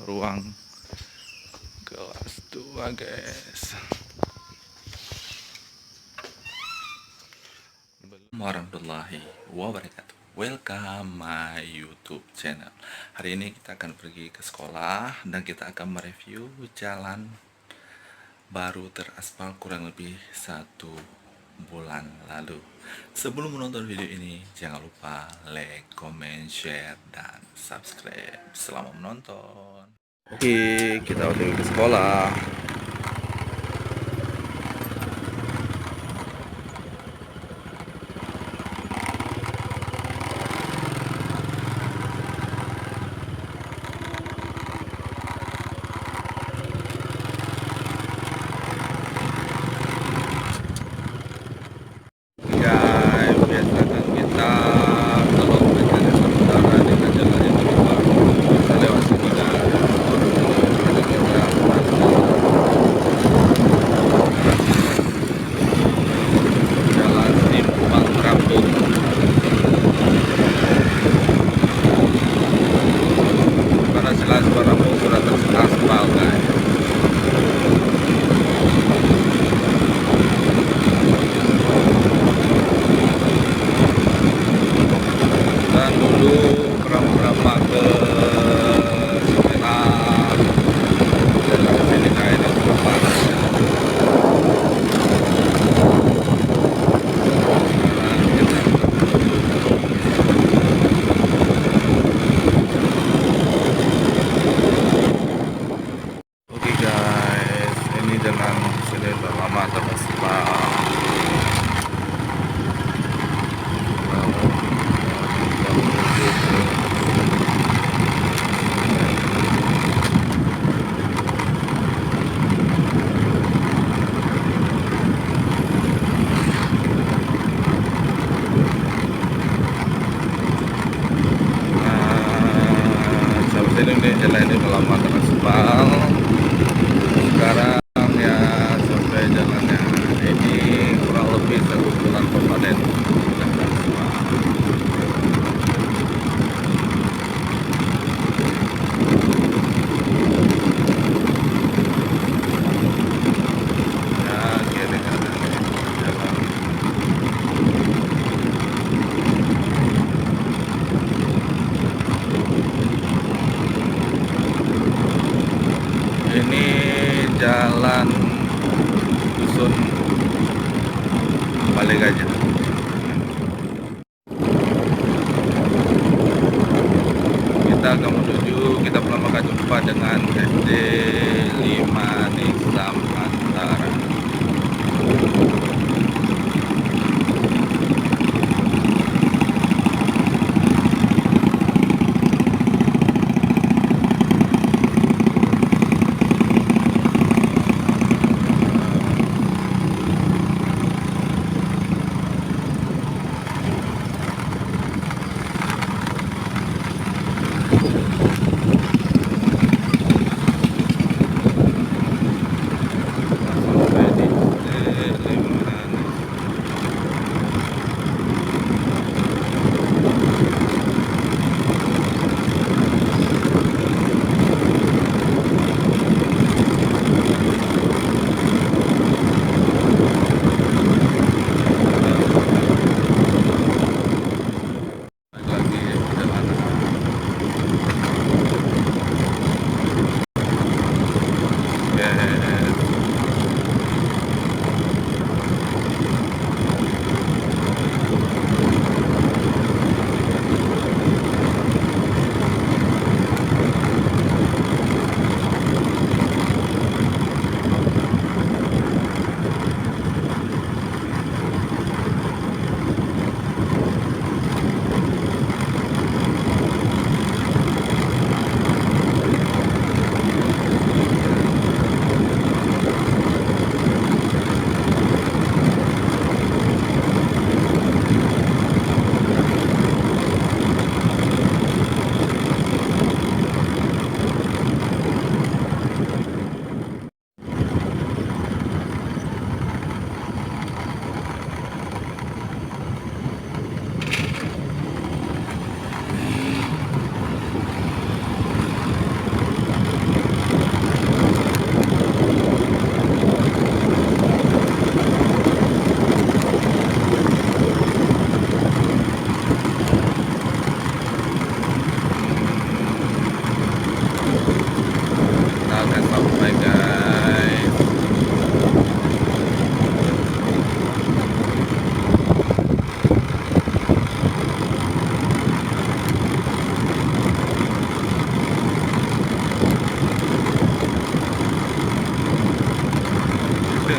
ruang kelas 2 guys. Warahmatullahi wabarakatuh. Welcome my YouTube channel. Hari ini kita akan pergi ke sekolah dan kita akan mereview jalan baru teraspal kurang lebih 1 bulan lalu. Sebelum menonton video ini, jangan lupa like, comment, share, dan subscribe. Selamat menonton. Oke, kita udah ke sekolah. Biasakan kita kalau mencari sementara dengan jalan yang berubah, kita lewat sini guys. Karena kita jalan Simpang Rambut. Karena jelas Rambut sudah teraspal guys. Berapa ke Semarang dan ke sini kayaknya sudah panas ya. Oke guys, ini jalan sini udah lama teraspal. Ini jalan ini lama teraspal. Sekarang ya sampai jalannya ini kurang lebih 1 bulan permanen sudah teraspal. Ya kiri kanan jalan. Ini jalan dusun Balai Gajah. Kita akan menuju, kita pertama kali jumpa dengan SD 5 Nizam Antara.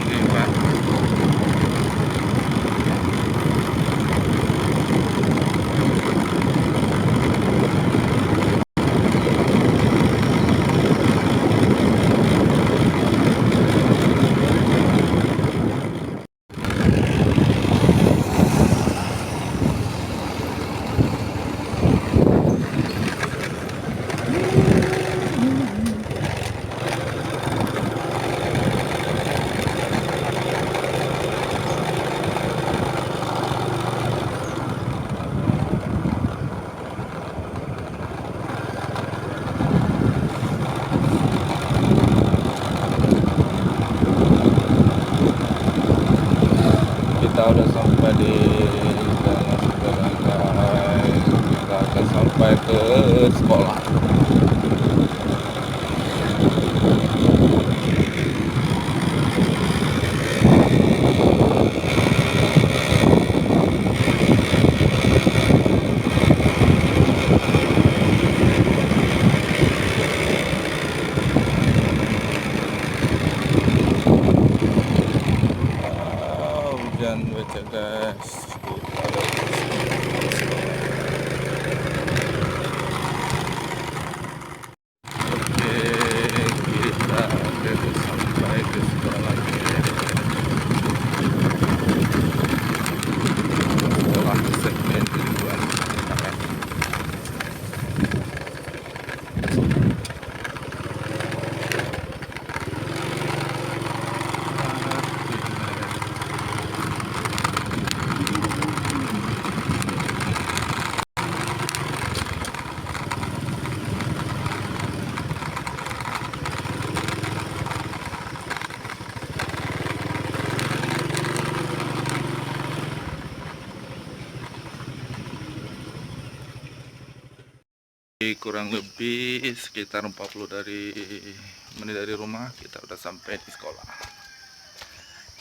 nih Pak. Kita udah sampai di jalan sekarang guys. Kita akan sampai ke sekolah. Hujan baca guys. Oke, kita udah sampai ke sekolah guys. Sekolah segmen tujuan. Kurang lebih sekitar 40 menit dari rumah kita udah sampai di sekolah.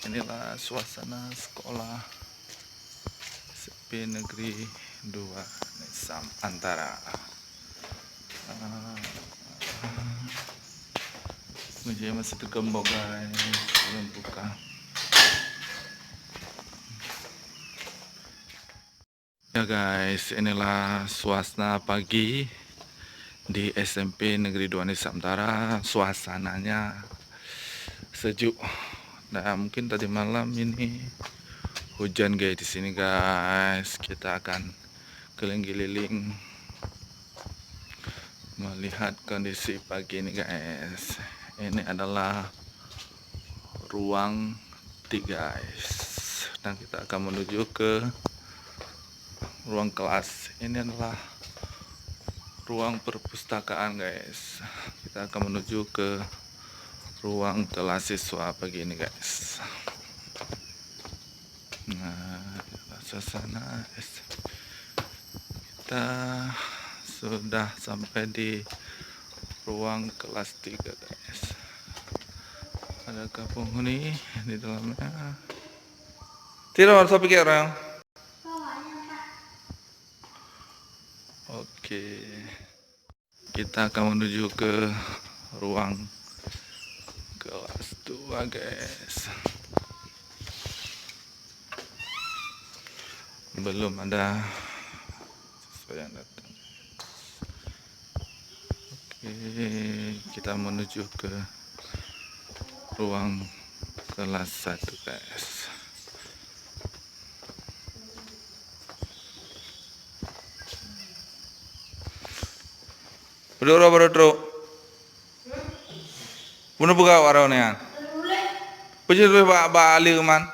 Inilah suasana sekolah SMP Negeri 2 Nisam Antara. Meja masih tergembok guys, belum buka. Ya guys, inilah suasana pagi di SMP Negeri 2 Nisam Antara. Suasananya sejuk. Nah, mungkin tadi malam ini hujan guys di sini guys. Kita akan keliling-keliling melihat kondisi pagi ini guys. Ini adalah ruang 3 guys. Dan kita akan menuju ke ruang kelas. Ini adalah ruang perpustakaan guys. Kita akan menuju ke ruang kelas siswa pagi ini guys. Nah, suasana kita sudah sampai di ruang kelas 3 guys. Adakah penghuni di dalamnya? Tidak harus pikir orang. Oke, kita akan menuju ke ruang kelas 2 guys. Belum ada siswa yang datang. Oke, kita menuju ke ruang kelas 1 guys. Bro. Puno buka warungnya. Puji dulu Pak Ali man.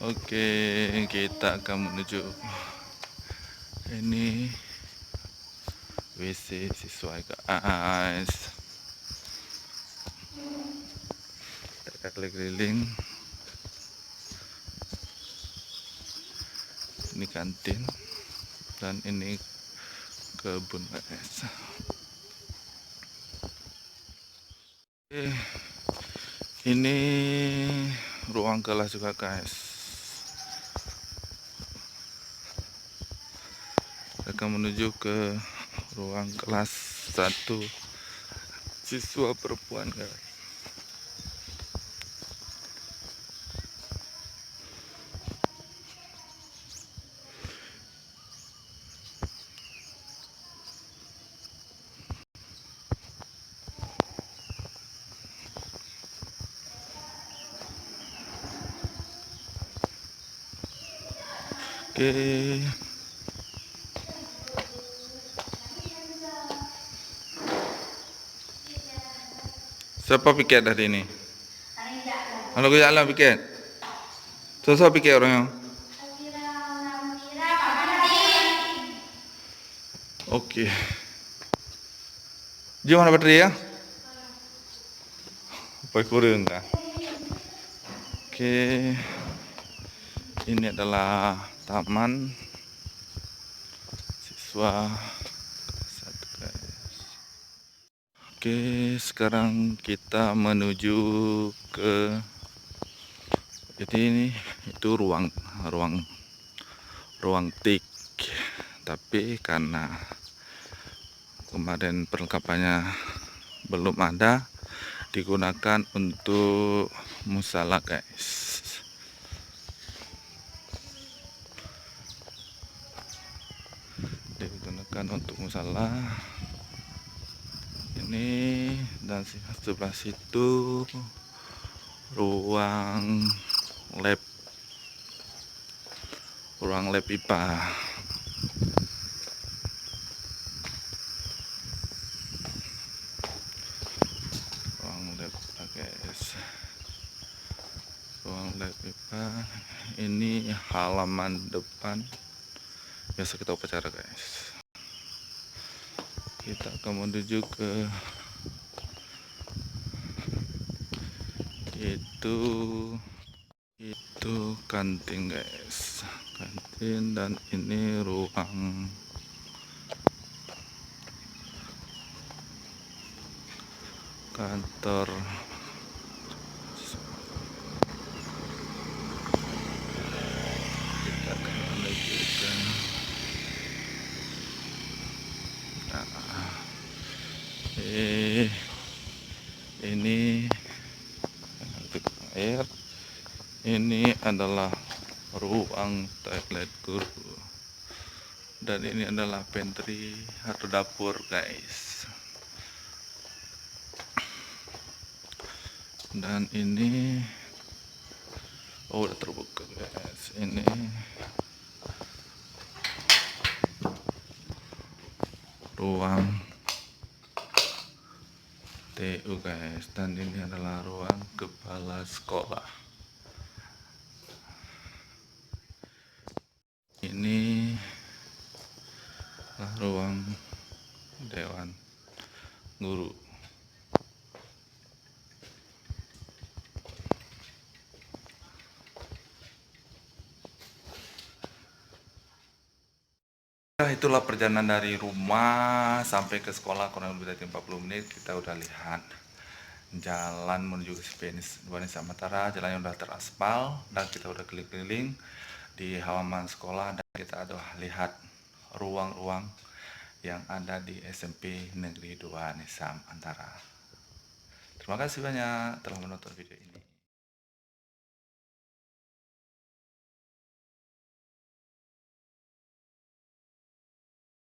Oke, kita akan menuju ini WC siswa guys. Kita keliling. Ini kantin dan ini kebun guys. Ini ruang kelas juga guys. Akan menuju ke ruang kelas 1 siswa perempuan, guys. Oke, siapa piket hari ini? Halo, gue jalan piket. Siapa piket orangnya? Oke. Dia mana baterai ya? Apa kurang kan? Oke. Ini adalah taman siswa kelas 1, guys. Oke, sekarang kita menuju ke ini itu ruang TIK. Tapi karena kemarin perlengkapannya belum ada, digunakan untuk musala, guys. Digunakan untuk musala ini, dan sebelah situ ruang lab IPA. Ruang lab, guys. Ruang lab IPA ini halaman depan biasa kita upacara, guys. Kita akan menuju ke itu kantin, guys. Kantin, dan ini ruang kantor. Kita akan menuju ke ini air. Ini adalah ruang toilet guru, dan ini adalah pantry atau dapur, guys. Dan ini udah terbuka, guys. Ini ruang TU, guys, dan ini adalah ruang kepala sekolah. Ini ruang dewan guru. Itulah perjalanan dari rumah sampai ke sekolah, kurang lebih dari 40 menit. Kita udah lihat jalan menuju ke Vanessa Matara, jalan yang udah teraspal, dan kita udah keliling-keliling di halaman sekolah, dan kita udah lihat ruang-ruang yang ada di SMP Negeri 2 Nesa Antara. Terima kasih banyak telah menonton video ini.